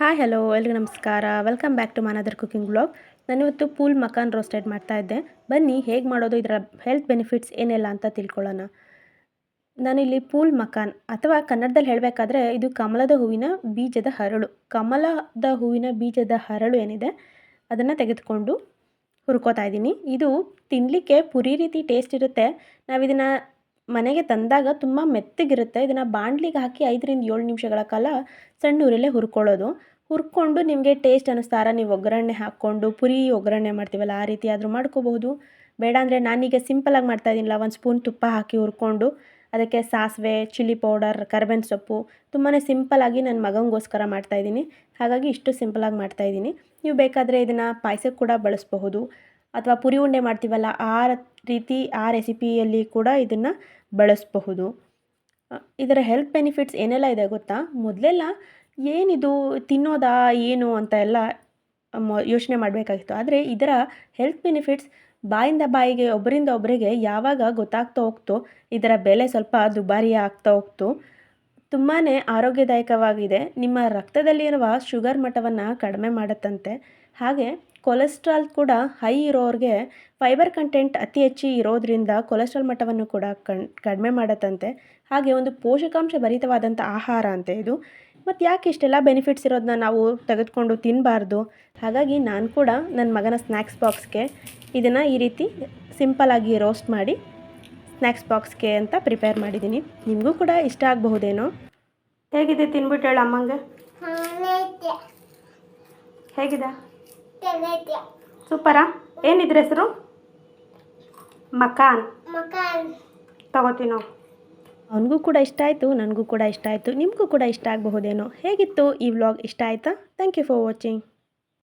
Hi hello ಎಲ್ರಿಗೂ ನಮಸ್ಕಾರ. Welcome back to another cooking vlog. ನಾನಿವತ್ತು ಪೂಲ್ ಮಕಾನ್ ರೋಸ್ಟೆಡ್ ಮಾಡ್ತಾ ಇದ್ದೆ. ಬನ್ನಿ ಹೇಗೆ ಮಾಡೋದು, ಇದರ ಹೆಲ್ತ್ ಬೆನಿಫಿಟ್ಸ್ ಏನೆಲ್ಲ ಅಂತ ತಿಳ್ಕೊಳ್ಳೋಣ. ನಾನಿಲ್ಲಿ ಪೂಲ್ ಮಕಾನ್ ಅಥವಾ ಕನ್ನಡದಲ್ಲಿ ಹೇಳಬೇಕಾದ್ರೆ ಇದು ಕಮಲದ ಹೂವಿನ ಬೀಜದ ಹರಳು. ಕಮಲದ ಹೂವಿನ ಬೀಜದ ಹರಳು ಏನಿದೆ ಅದನ್ನು ತೆಗೆದುಕೊಂಡು ಹುರ್ಕೋತಾ ಇದ್ದೀನಿ. ಇದು ತಿನ್ನಲಿಕ್ಕೆ ಪುರಿ ರೀತಿ ಟೇಸ್ಟ್ ಇರುತ್ತೆ. ನಾವಿದನ್ನು ಮನೆಗೆ ತಂದಾಗ ತುಂಬ ಮೆತ್ತಗಿರುತ್ತೆ. ಇದನ್ನು ಬಾಣಲಿಗೆ ಹಾಕಿ 5ರಿಂದ 7 ನಿಮಿಷಗಳ ಕಾಲ ಸಣ್ಣ ಉರಿಯಲ್ಲೇ ಹುರ್ಕೊಂಡು ನಿಮಗೆ ಟೇಸ್ಟ್ ಅನ್ನಿಸ್ತಾರ ನೀವು ಒಗ್ಗರಣೆ ಹಾಕ್ಕೊಂಡು ಪುರಿ ಒಗ್ಗರಣೆ ಮಾಡ್ತೀವಲ್ಲ ಆ ರೀತಿ ಆದರೂ ಮಾಡ್ಕೋಬಹುದು. ಬೇಡ ಅಂದರೆ ನಾನೀಗ ಸಿಂಪಲಾಗಿ ಮಾಡ್ತಾಯಿದ್ದೀನಲ್ಲ, 1 ಸ್ಪೂನ್ ತುಪ್ಪ ಹಾಕಿ ಹುರ್ಕೊಂಡು ಅದಕ್ಕೆ ಸಾಸಿವೆ, ಚಿಲ್ಲಿ ಪೌಡರ್, ಕರಿಬೇವಿನ ಸೊಪ್ಪು ತುಂಬಾ ಸಿಂಪಲಾಗಿ ನನ್ನ ಮಗನಿಗೋಸ್ಕರ ಮಾಡ್ತಾಯಿದ್ದೀನಿ. ಹಾಗಾಗಿ ಇಷ್ಟು ಸಿಂಪಲಾಗಿ ಮಾಡ್ತಾಯಿದ್ದೀನಿ. ನೀವು ಬೇಕಾದರೆ ಇದನ್ನು ಪಾಯಸಕ್ಕೆ ಕೂಡ ಬಳಸಬಹುದು ಅಥವಾ ಪುರಿ ಉಂಡೆ ಮಾಡ್ತೀವಲ್ಲ ಆ ರೆಸಿಪಿಯಲ್ಲಿ ಕೂಡ ಇದನ್ನು ಬಳಸಬಹುದು. ಇದರ ಹೆಲ್ತ್ ಬೆನಿಫಿಟ್ಸ್ ಏನೆಲ್ಲ ಇದೆ ಗೊತ್ತಾ? ಮೊದಲೆಲ್ಲ ಏನಿದು ತಿನ್ನೋದಾ ಏನು ಅಂತ ಎಲ್ಲ ಯೋಚನೆ ಮಾಡಬೇಕಾಗಿತ್ತು. ಆದರೆ ಇದರ ಹೆಲ್ತ್ ಬೆನಿಫಿಟ್ಸ್ ಬಾಯಿಂದ ಬಾಯಿಗೆ ಒಬ್ಬರಿಂದ ಒಬ್ಬರಿಗೆ ಯಾವಾಗ ಗೊತ್ತಾಗ್ತಾ ಹೋಗ್ತೋ ಇದರ ಬೆಲೆ ಸ್ವಲ್ಪ ದುಬಾರಿ ಆಗ್ತಾ ಹೋಗ್ತು. ತುಂಬಾ ಆರೋಗ್ಯದಾಯಕವಾಗಿದೆ. ನಿಮ್ಮ ರಕ್ತದಲ್ಲಿರುವ ಶುಗರ್ ಮಟ್ಟವನ್ನು ಕಡಿಮೆ ಮಾಡುತ್ತಂತೆ. ಹಾಗೆ ಕೊಲೆಸ್ಟ್ರಾಲ್ ಕೂಡ ಹೈ ಇರೋರಿಗೆ ಫೈಬರ್ ಕಂಟೆಂಟ್ ಅತಿ ಹೆಚ್ಚು ಇರೋದ್ರಿಂದ ಕೊಲೆಸ್ಟ್ರಾಲ್ ಮಟ್ಟವನ್ನು ಕೂಡ ಕಡಿಮೆ ಮಾಡುತ್ತಂತೆ. ಹಾಗೆ ಒಂದು ಪೋಷಕಾಂಶ ಭರಿತವಾದಂಥ ಆಹಾರ ಅಂತೆ ಇದು. ಮತ್ತು ಯಾಕೆ ಇಷ್ಟೆಲ್ಲ ಬೆನಿಫಿಟ್ಸ್ ಇರೋದನ್ನ ನಾವು ತೆಗೆದುಕೊಂಡು ತಿನ್ನಬಾರ್ದು? ಹಾಗಾಗಿ ನಾನು ಕೂಡ ನನ್ನ ಮಗನ ಸ್ನ್ಯಾಕ್ಸ್ ಬಾಕ್ಸ್ಗೆ ಇದನ್ನು ಈ ರೀತಿ ಸಿಂಪಲಾಗಿ ರೋಸ್ಟ್ ಮಾಡಿ ಸ್ನ್ಯಾಕ್ಸ್ ಬಾಕ್ಸ್ಗೆ ಅಂತ ಪ್ರಿಪೇರ್ ಮಾಡಿದ್ದೀನಿ. ನಿಮಗೂ ಕೂಡ ಇಷ್ಟ ಆಗಬಹುದೇನೋ. ಹೇಗಿದೆ ತಿನ್ಬಿಟ್ಟು ಹೇಳು ಅಮ್ಮಂಗೆ. ಹೇಗಿದೆ? ಸೂಪರಾ? ಏನಿದ್ರ ಹೆಸರು? ಮಕಾನ್ ತಗೋತೀನೋ. ಅವನಿಗೂ ಕೂಡ ಇಷ್ಟ ಆಯಿತು, ನನಗೂ ಕೂಡ ಇಷ್ಟ ಆಯಿತು, ನಿಮಗೂ ಕೂಡ ಇಷ್ಟ ಆಗಬಹುದೇನೋ. ಹೇಗಿತ್ತು ಈ ವ್ಲಾಗ್? ಇಷ್ಟ ಆಯಿತಾ? Thank you for watching.